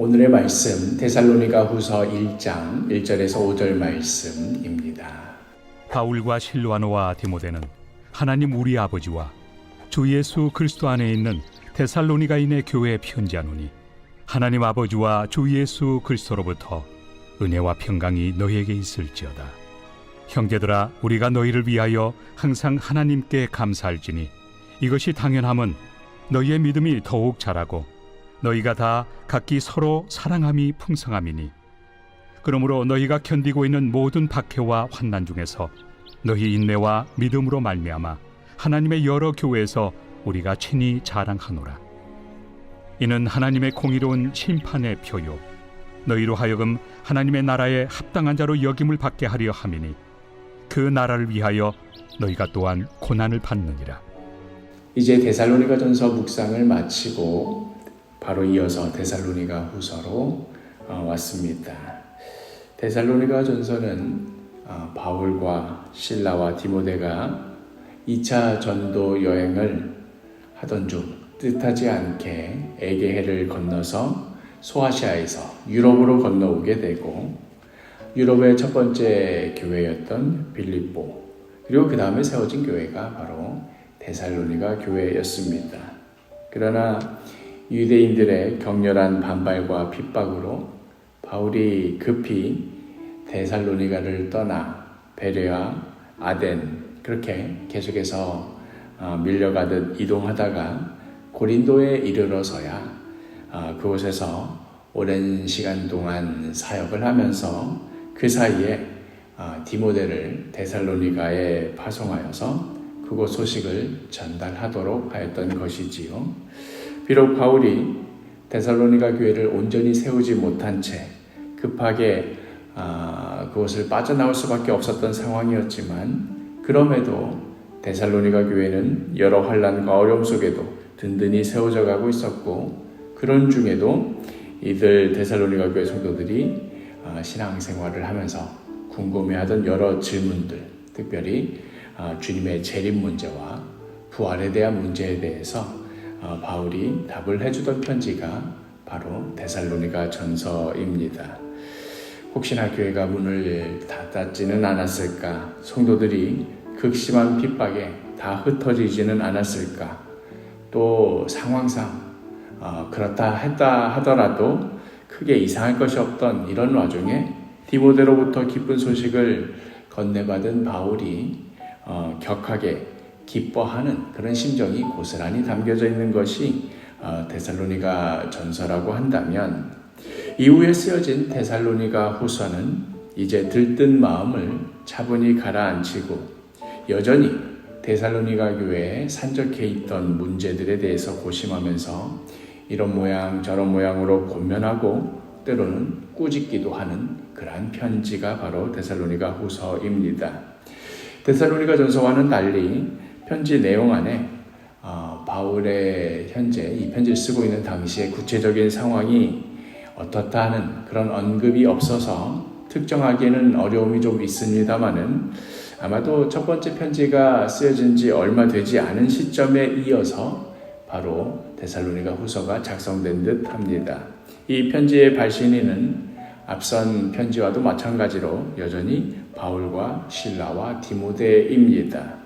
오늘의 말씀 데살로니가 후서 1장 1절에서 5절 말씀입니다. 바울과 실로아노와 디모데는 하나님 우리 아버지와 주 예수 그리스도 안에 있는 데살로니가인의 교회에 편지하노니 하나님 아버지와 주 예수 그리스도로부터 은혜와 평강이 너희에게 있을지어다. 형제들아, 우리가 너희를 위하여 항상 하나님께 감사할지니 이것이 당연함은 너희의 믿음이 더욱 자라고 너희가 다 각기 서로 사랑함이 풍성함이니, 그러므로 너희가 견디고 있는 모든 박해와 환난 중에서 너희 인내와 믿음으로 말미암아 하나님의 여러 교회에서 우리가 친히 자랑하노라. 이는 하나님의 공의로운 심판의 표요 너희로 하여금 하나님의 나라에 합당한 자로 여김을 받게 하려 함이니, 그 나라를 위하여 너희가 또한 고난을 받느니라. 이제 데살로니가전서 묵상을 마치고 바로 이어서 데살로니가 후서로 왔습니다. 데살로니가전서는 바울과 실라와 디모데가 2차 전도 여행을 하던 중 뜻하지 않게 에게해를 건너서 소아시아에서 유럽으로 건너오게 되고, 유럽의 첫 번째 교회였던 빌립보, 그리고 그 다음에 세워진 교회가 바로 데살로니가 교회였습니다. 그러나 유대인들의 격렬한 반발과 핍박으로 바울이 급히 데살로니가를 떠나 베레아, 아덴, 그렇게 계속해서 밀려가듯 이동하다가 고린도에 이르러서야 그곳에서 오랜 시간 동안 사역을 하면서 그 사이에 디모데를 데살로니가에 파송하여서 그곳 소식을 전달하도록 하였던 것이지요. 비록 바울이 데살로니가 교회를 온전히 세우지 못한 채 급하게 그곳을 빠져나올 수밖에 없었던 상황이었지만, 그럼에도 데살로니가 교회는 여러 환난과 어려움 속에도 든든히 세워져 가고 있었고, 그런 중에도 이들 데살로니가 교회 성도들이 신앙생활을 하면서 궁금해하던 여러 질문들, 특별히 주님의 재림 문제와 부활에 대한 문제에 대해서 바울이 답을 해주던 편지가 바로 데살로니가 전서입니다. 혹시나 교회가 문을 닫지는 않았을까, 성도들이 극심한 핍박에 다 흩어지지는 않았을까, 또 상황상 그렇다 했다 하더라도 크게 이상할 것이 없던 이런 와중에 디모데로부터 기쁜 소식을 건네받은 바울이 격하게 기뻐하는 그런 심정이 고스란히 담겨져 있는 것이 데살로니가 전서라고 한다면, 이후에 쓰여진 데살로니가 후서는 이제 들뜬 마음을 차분히 가라앉히고 여전히 데살로니가 교회에 산적해 있던 문제들에 대해서 고심하면서 이런 모양 저런 모양으로 권면하고 때로는 꾸짖기도 하는 그러한 편지가 바로 데살로니가 후서입니다. 데살로니가 전서와는 달리 편지 내용 안에 바울의 현재 이 편지를 쓰고 있는 당시의 구체적인 상황이 어떻다 하는 그런 언급이 없어서 특정하기에는 어려움이 좀 있습니다만은, 아마도 첫 번째 편지가 쓰여진 지 얼마 되지 않은 시점에 이어서 바로 데살로니가 후서가 작성된 듯 합니다. 이 편지의 발신인은 앞선 편지와도 마찬가지로 여전히 바울과 실라와 디모데입니다.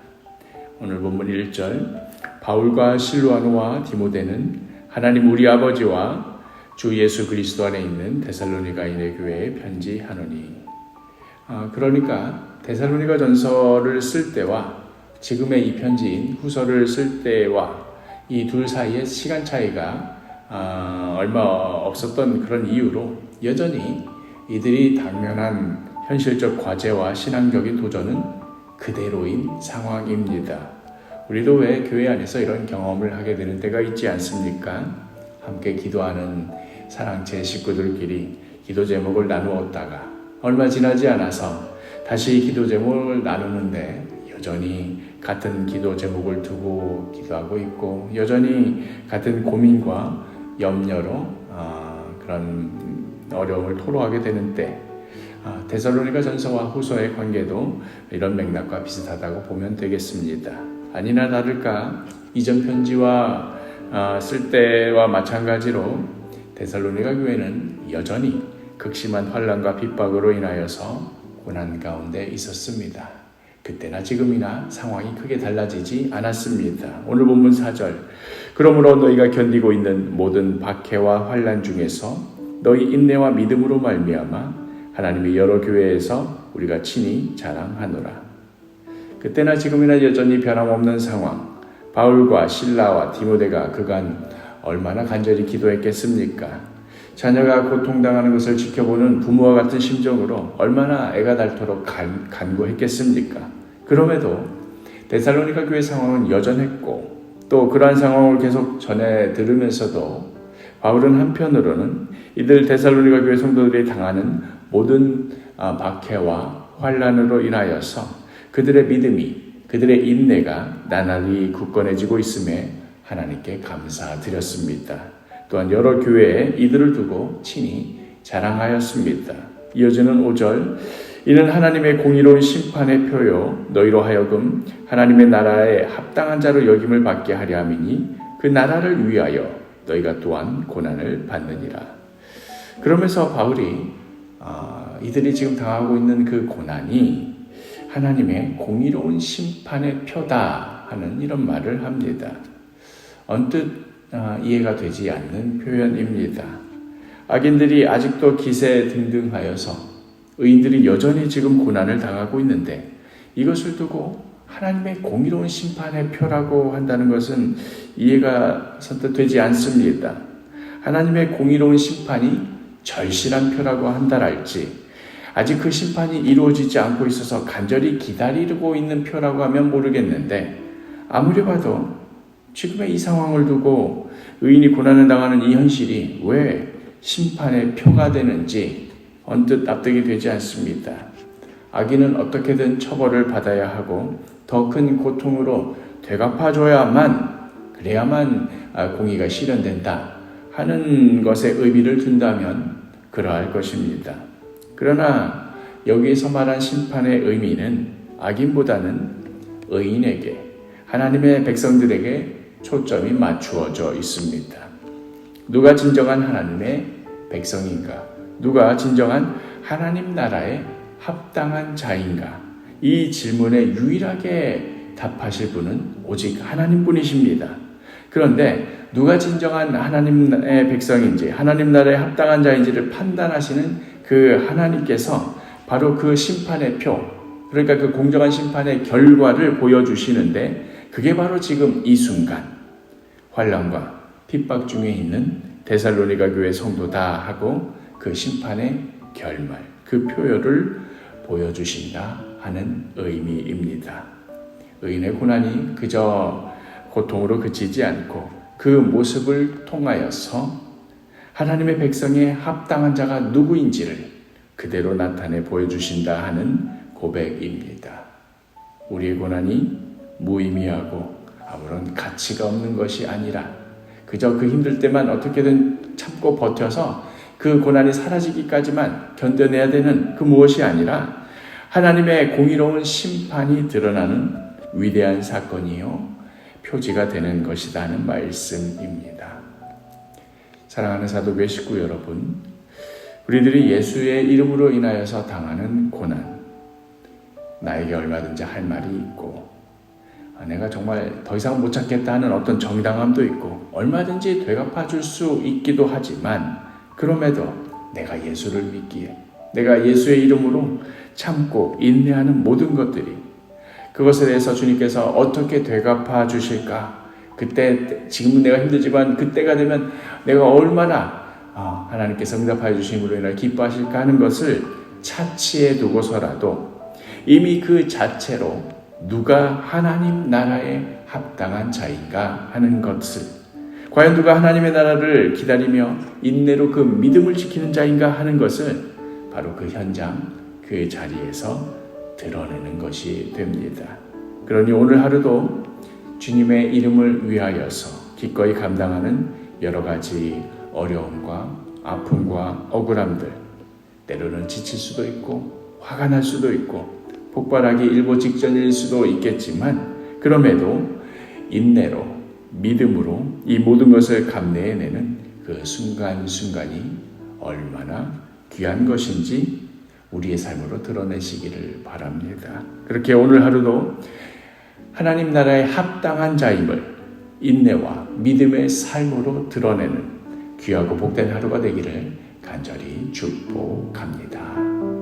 오늘 본문 1절, 바울과 실로아노와 디모데는 하나님 우리 아버지와 주 예수 그리스도 안에 있는 데살로니가인의 교회에 편지하노니. 그러니까 데살로니가 전서를 쓸 때와 지금의 이 편지인 후서를 쓸 때와 이 둘 사이의 시간 차이가 얼마 없었던 그런 이유로 여전히 이들이 당면한 현실적 과제와 신앙적인 도전은 그대로인 상황입니다. 우리도 왜 교회 안에서 이런 경험을 하게 되는 때가 있지 않습니까? 함께 기도하는 사랑제 식구들끼리 기도 제목을 나누었다가 얼마 지나지 않아서 다시 기도 제목을 나누는데 여전히 같은 기도 제목을 두고 기도하고 있고, 여전히 같은 고민과 염려로 그런 어려움을 토로하게 되는 때, 데살로니가 전서와 후서의 관계도 이런 맥락과 비슷하다고 보면 되겠습니다. 아니나 다를까 이전 편지와 쓸 때와 마찬가지로 데살로니가 교회는 여전히 극심한 환난과 핍박으로 인하여서 고난 가운데 있었습니다. 그때나 지금이나 상황이 크게 달라지지 않았습니다. 오늘 본문 4절, 그러므로 너희가 견디고 있는 모든 박해와 환난 중에서 너희 인내와 믿음으로 말미암아 하나님의 여러 교회에서 우리가 친히 자랑하노라. 그때나 지금이나 여전히 변함없는 상황, 바울과 실라와 디모데가 그간 얼마나 간절히 기도했겠습니까? 자녀가 고통당하는 것을 지켜보는 부모와 같은 심정으로 얼마나 애가 닳도록 간구했겠습니까? 그럼에도 데살로니가 교회 상황은 여전했고 또 그러한 상황을 계속 전해 들으면서도 바울은 한편으로는 이들 데살로니가 교회 성도들이 당하는 모든 박해와 환난으로 인하여서 그들의 믿음이, 그들의 인내가 나날이 굳건해지고 있음에 하나님께 감사드렸습니다. 또한 여러 교회에 이들을 두고 친히 자랑하였습니다. 이어지는 5절, 이는 하나님의 공의로운 심판의 표요 너희로 하여금 하나님의 나라에 합당한 자로 여김을 받게 하려 함이니 그 나라를 위하여 너희가 또한 고난을 받느니라. 그러면서 바울이 이들이 지금 당하고 있는 그 고난이 하나님의 공의로운 심판의 표다 하는 이런 말을 합니다. 언뜻 이해가 되지 않는 표현입니다. 악인들이 아직도 기세등등하여서 의인들이 여전히 지금 고난을 당하고 있는데 이것을 두고 하나님의 공의로운 심판의 표라고 한다는 것은 이해가 선뜻 되지 않습니다. 하나님의 공의로운 심판이 절실한 표라고 한다랄지 아직 그 심판이 이루어지지 않고 있어서 간절히 기다리고 있는 표라고 하면 모르겠는데 아무리 봐도 지금의 이 상황을 두고 의인이 고난을 당하는 이 현실이 왜 심판의 표가 되는지 언뜻 납득이 되지 않습니다. 악인은 어떻게든 처벌을 받아야 하고 더 큰 고통으로 그래야만 공의가 실현된다 하는 것에 의미를 둔다면 그러할 것입니다. 그러나 여기에서 말한 심판의 의미는 악인보다는 의인에게, 하나님의 백성들에게 초점이 맞추어져 있습니다. 누가 진정한 하나님의 백성인가? 누가 진정한 하나님 나라에 합당한 자인가? 이 질문에 유일하게 답하실 분은 오직 하나님뿐이십니다. 그런데 누가 진정한 하나님의 백성인지, 하나님 나라에 합당한 자인지를 판단하시는 그 하나님께서 바로 그 심판의 표, 그러니까 그 공정한 심판의 결과를 보여주시는데 그게 바로 지금 이 순간 환난과 핍박 중에 있는 데살로니가 교회 성도다 하고 그 심판의 결말, 그 표열을 보여주신다 하는 의미입니다. 의인의 고난이 그저 고통으로 그치지 않고 그 모습을 통하여서 하나님의 백성의 합당한 자가 누구인지를 그대로 나타내 보여주신다 하는 고백입니다. 우리의 고난이 무의미하고 아무런 가치가 없는 것이 아니라 그저 그 힘들 때만 어떻게든 참고 버텨서 그 고난이 사라지기까지만 견뎌내야 되는 그 무엇이 아니라 하나님의 공의로운 심판이 드러나는 위대한 사건이요 표지가 되는 것이다 하는 말씀입니다. 사랑하는 사도교회 식구 여러분, 우리들이 예수의 이름으로 인하여서 당하는 고난, 나에게 얼마든지 할 말이 있고 내가 정말 더 이상 못 참겠다 하는 어떤 정당함도 있고 얼마든지 되갚아 줄 수 있기도 하지만 그럼에도 내가 예수를 믿기에 내가 예수의 이름으로 참고 인내하는 모든 것들이 그것에 대해서 주님께서 어떻게 되갚아 주실까? 그때 지금은 내가 힘들지만 그때가 되면 내가 얼마나 하나님께서 응답하여 주심으로 인하여 기뻐하실까 하는 것을 차치해 두고서라도 이미 그 자체로 누가 하나님 나라에 합당한 자인가 하는 것을, 과연 누가 하나님의 나라를 기다리며 인내로 그 믿음을 지키는 자인가 하는 것을 바로 그 현장, 그 자리에서 드러내는 것이 됩니다. 그러니 오늘 하루도 주님의 이름을 위하여서 기꺼이 감당하는 여러 가지 어려움과 아픔과 억울함들, 때로는 지칠 수도 있고 화가 날 수도 있고 폭발하기 일보 직전일 수도 있겠지만 그럼에도 인내로 믿음으로 이 모든 것을 감내해내는 그 순간순간이 얼마나 귀한 것인지 우리의 삶으로 드러내시기를 바랍니다. 그렇게 오늘 하루도 하나님 나라의 합당한 자임을 인내와 믿음의 삶으로 드러내는 귀하고 복된 하루가 되기를 간절히 축복합니다.